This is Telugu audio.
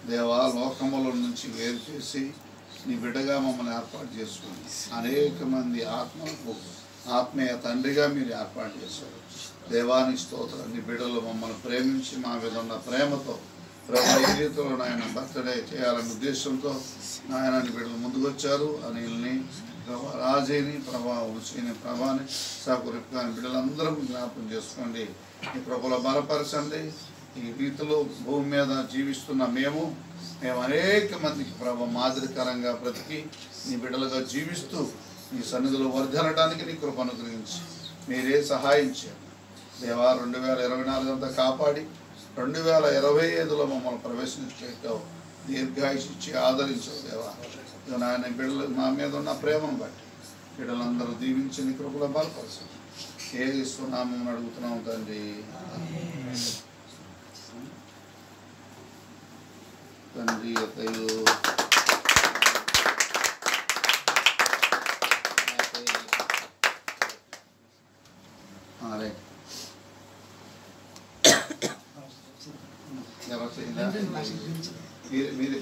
దేవా లోకముల నుంచి వేరు చేసి నీ బిడ్డగా మమ్మల్ని ఏర్పాటు చేసుకుని అనేక మంది ఆత్మలకు ఆత్మీయ తండ్రిగా మీరు ఏర్పాటు చేశారు. దేవానికి స్తోత్రం. నీ బిడ్డలు మమ్మల్ని ప్రేమించి మా మీద ఉన్న ప్రేమతో ప్రభా ఈ రీతిలో నాయన బర్త్డే చేయాలనే ఉద్దేశంతో నాయన నీ బిడ్డలు ముందుకొచ్చారు. అనిల్ని ప్రభా రాజేని ప్రభా ఉచిని ప్రభాని సాకురిప్ కానీ బిడ్డలందరూ జ్ఞాపకం చేసుకోండి. ఈ ప్రభుల బలపరచండి. ఈ రీతిలో భూమి మీద జీవిస్తున్న మేము అనేక మందికి ప్రభా మాదిరికరంగా బ్రతికి నీ బిడ్డలుగా జీవిస్తూ నీ సన్నిధిలో వర్ధనడానికి నీ కృప అనుగ్రహించి మీరే సహాయం చేయండి దేవా. 2024 అంతా కాపాడి 2025లో మమ్మల్ని ప్రవేశించేటావు. దీర్ఘాయుష్ ఇచ్చి ఆదరించావు దేవా. నాయన బిడ్డలు మా మీద ఉన్న ప్రేమను బట్టి బిడ్డలందరూ దీవించి నీ కృపలో బలపరచండి. ఏ ఇస్తున్నాము అడుగుతున్నాము తండ్రి. తండ్రి అతయు మీరు